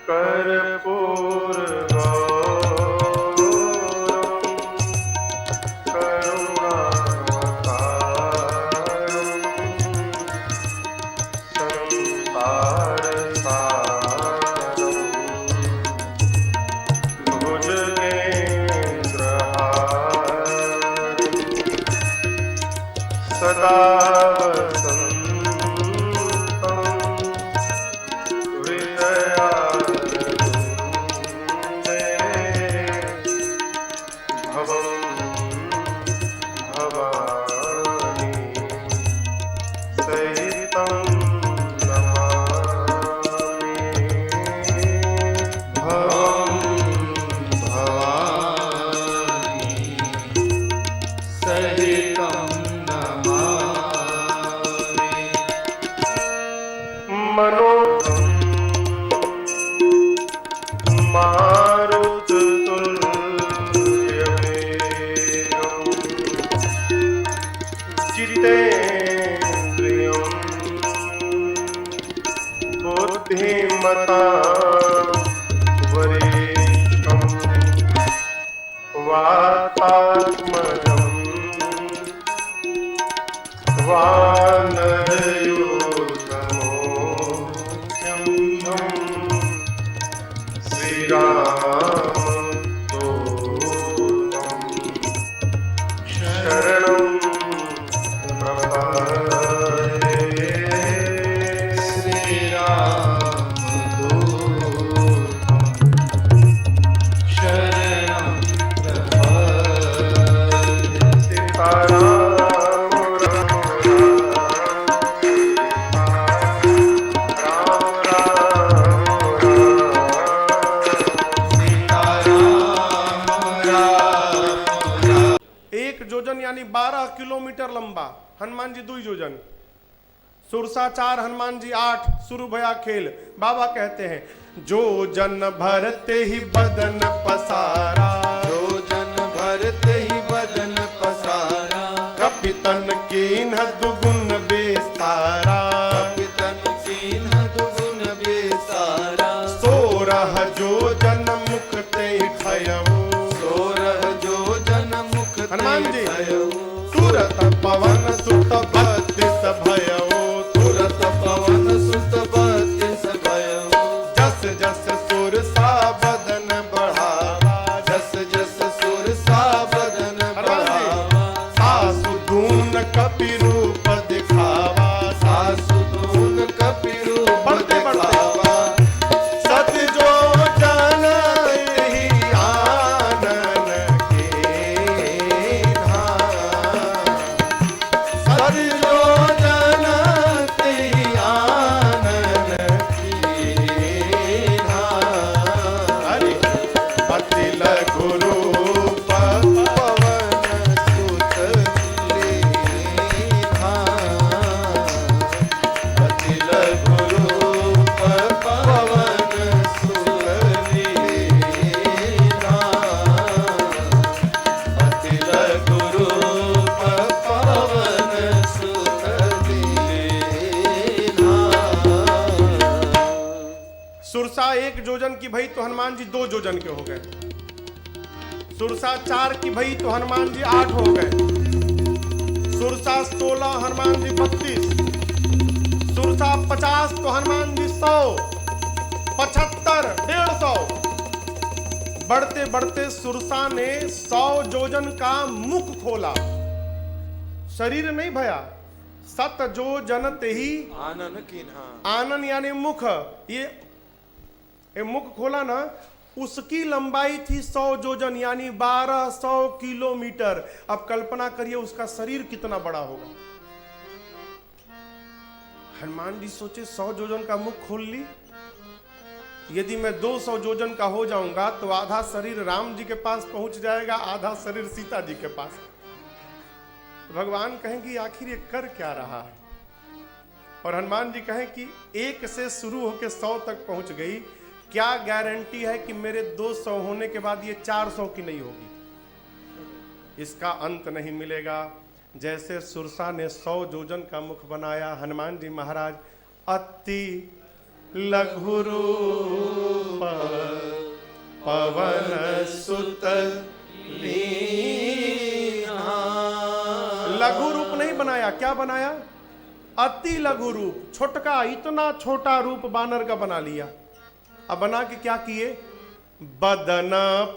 कर्पूर गौरम करुणावतारम संसारसारम भुजगेन्द्रहारम सदा बुद्धिमता वरिष्ठं वातात्मजं वानरयूथमोऽहं श्रीरामदूतं शरणं प्रपद्ये। यानी 12 किलोमीटर लंबा हनुमान जी 2 योजन, सुरसा 4 हनुमान जी 8, शुरू भया खेल। बाबा कहते हैं जो जन भरते ही बदन पसारा, जो जन भरते ही बदन पसारा, कपितन कीन्ह दुगुन बेस्तारा, कपितन कीन्ह दुगुन बेसारा, सोरह जो जन मुख ते ठयऊ, सोरह जो जन मुख हनुमान जी ठयऊ, तुरत पवन सुत बत्तीस भयऊ, तुरत पवन सुत बत्तीस भयऊ, जस जस सुरसा बदन बढ़ावा, जस जस सुरसा बदन बढ़ावा, सासु धून कपि रूप दिखावा, सासु धून कपि रूप बढ़ते बढ़ते दिखावा, सत जो जन ही आनन के धाम, सत जो जन ते आनन की धाम, हरि पति लघु रूप पवन सुत लीधाम, अति लघु रूप पवन सुत लीधाम, अति लघु रूप पवन सुत लीधाम। सुरसा 1 योजन की भई तो हनुमान जी 2 योजन के हो गए, सुरसा 4 की भई तो हनुमान जी 8 हो गए, सुरसा 16 हनुमान जी 32, सुरसा 50 तो हनुमान जी 100, 75 150। बढ़ते बढ़ते सुरसा ने 100 योजन का मुख खोला, शरीर नहीं भया। सत जो जनत ही आनन कीन्हा, आनन यानी मुख, ये मुख खोला ना, उसकी लंबाई थी 100 योजन यानी 1200 किलोमीटर। अब कल्पना करिए उसका शरीर कितना बड़ा होगा। हनुमान जी सोचे 100 योजन का मुख खोल ली, यदि मैं 200 योजन का हो जाऊंगा तो आधा शरीर राम जी के पास पहुंच जाएगा, आधा शरीर सीता जी के पास। भगवान कहेंगे आखिर ये कर क्या रहा है, और हनुमान जी कहें कि 1 से शुरू होकर 100 तक पहुंच गई, क्या गारंटी है कि मेरे 200 होने के बाद ये 400 की नहीं होगी, इसका अंत नहीं मिलेगा। जैसे सुरसा ने 100 योजन का मुख बनाया, हनुमान जी महाराज अति लघु रूप पवन सुत लीना। लघु रूप नहीं बनाया, क्या बनाया? अति लघु रूप, छोटका, इतना छोटा रूप बानर का बना लिया। अब बना के क्या किए? बदन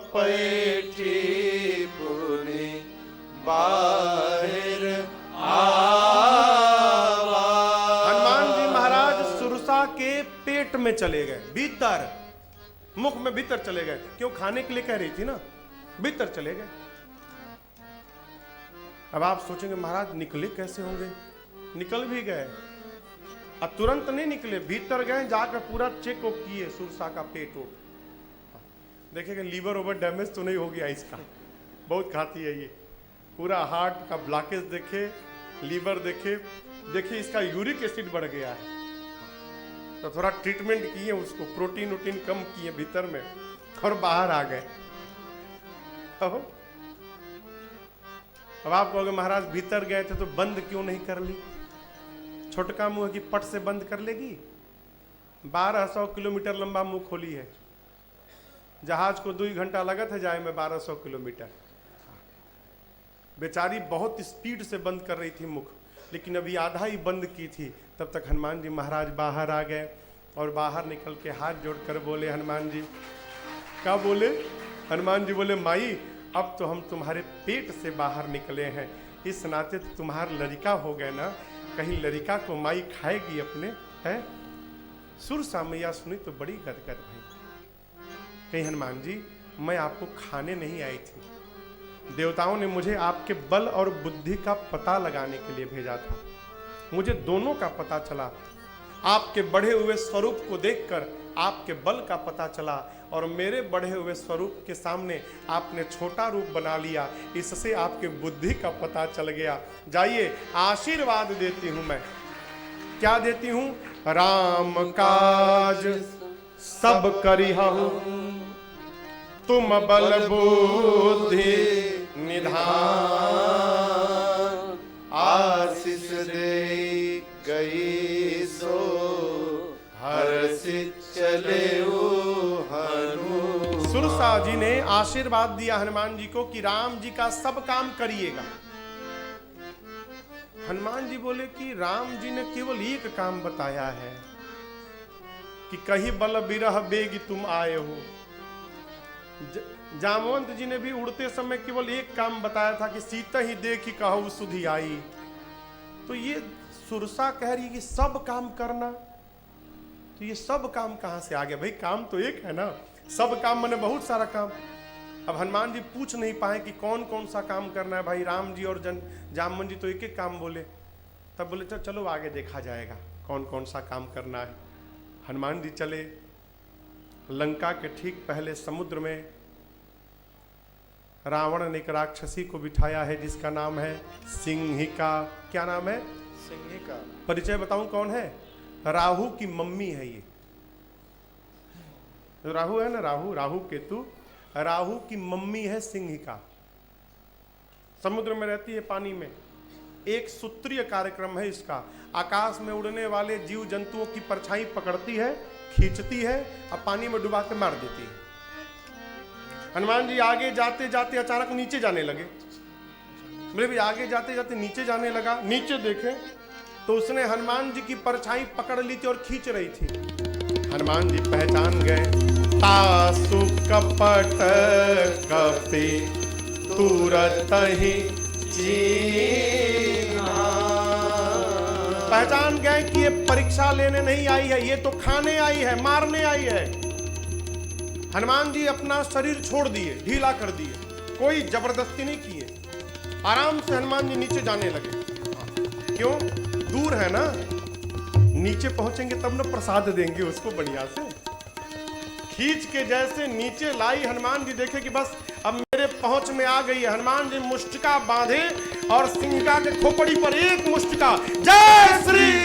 पैठी पुनि बाहिर आवा। हनुमान जी महाराज सुरसा के पेट में चले गए, भीतर, मुख में भीतर चले गए। क्यों? खाने के लिए कह रही थी ना, भीतर चले गए। अब आप सोचेंगे महाराज निकले कैसे होंगे? निकल भी गए, अब तुरंत नहीं निकले, भीतर गए, जाकर पूरा चेक किए सुरसा का पेट उठ। देखेंगे लीवर ओवर डैमेज तो नहीं हो गया इसका, बहुत खाती है ये। पूरा हार्ट का ब्लॉकेज देखे, लीवर देखे, देखिए इसका यूरिक एसिड बढ़ गया है, तो थोड़ा ट्रीटमेंट किए, उसको प्रोटीन वोटीन कम किए भीतर में, और बाहर आ गए। अब आप कहोगे महाराज भीतर गए थे तो बंद क्यों नहीं कर ली? छोटका मुंह की पट से बंद कर लेगी? 1200 किलोमीटर लंबा मुंह खोली है, जहाज को 2 घंटा लगा था जाए में 1200 किलोमीटर। बेचारी बहुत स्पीड से बंद कर रही थी मुख, लेकिन अभी आधा ही बंद की थी, तब तक हनुमान जी महाराज बाहर आ गए, और बाहर निकल के हाथ जोड़कर बोले हनुमान जी, क्या बोले? हनुमान जी बोले माई अब तो हम तुम्हारे पेट से बाहर निकले हैं, इस नाते तो तुम्हारा लड़का हो गए ना, कहीं लड़का को माई खाएगी अपने, है? सुरसा मैया सुनी तो बड़ी गदगद भाई। कहीं हनुमान जी मैं आपको खाने नहीं आई थी, देवताओं ने मुझे आपके बल और बुद्धि का पता लगाने के लिए भेजा था। मुझे दोनों का पता चला, आपके बढ़े हुए स्वरूप को देखकर आपके बल का पता चला, और मेरे बढ़े हुए स्वरूप के सामने आपने छोटा रूप बना लिया, इससे आपके बुद्धि का पता चल गया। जाइए आशीर्वाद देती हूं मैं। क्या देती हूं? राम काज सब करिहु, तुम बल बुद्धि निधान। आशीष दे गई सो हर्षित चले हनु। सुरसा जी ने आशीर्वाद दिया हनुमान जी को कि राम जी का सब काम करिएगा। हनुमान जी बोले कि राम जी ने केवल एक काम बताया है कि कहीं बल बिरह बेगी तुम आए हो। जामवंत जी ने भी उड़ते समय केवल एक काम बताया था कि सीता ही देखी कहु सुधि आई। तो ये सुरसा कह रही है कि सब काम करना, तो ये सब काम कहां से आ गया? भाई काम तो एक है ना, सब काम मैंने बहुत सारा काम। अब हनुमान जी पूछ नहीं पाए कि कौन कौन सा काम करना है। भाई राम जी और जामवंत जी तो एक एक काम बोले, तब बोले चलो आगे देखा जाएगा कौन कौन सा काम करना है। हनुमान जी चले, लंका के ठीक पहले समुद्र में रावण ने एक राक्षसी को बिठाया है जिसका नाम है सिंहिका। क्या नाम है? सिंहिका। परिचय बताऊं कौन है? राहु की मम्मी है ये। राहु है ना, राहु केतु, राहु की मम्मी है सिंहिका। समुद्र में रहती है, पानी में। एक सूत्रीय कार्यक्रम है इसका। आकाश में उड़ने वाले जीव जंतुओं की परछाई पकड़ती है, खींचती है और पानी में डुबा के मार देती है। हनुमान जी आगे जाते जाते अचानक नीचे जाने लगे। बोले भी आगे जाते जाते नीचे जाने लगा। नीचे देखे तो उसने हनुमान जी की परछाई पकड़ ली थी और खींच रही थी। हनुमान जी पहचान गए, तासु कपट कपि तुरत ही चीन्हा। पहचान गए कि ये परीक्षा लेने नहीं आई है, ये तो खाने आई है, मारने आई है। हनुमान जी अपना शरीर छोड़ दिए, ढीला कर दिए, कोई जबरदस्ती नहीं किए। आराम से हनुमान जी नीचे जाने लगे। क्यों? दूर है ना, नीचे पहुंचेंगे तब ना प्रसाद देंगे उसको बढ़िया से। खींच के जैसे नीचे लाई, हनुमान जी देखे कि बस अब मेरे पहुंच में आ गई है। हनुमान जी मुष्टिका बांधे और सिंहिका के खोपड़ी पर एक मुष्टिका, जय श्री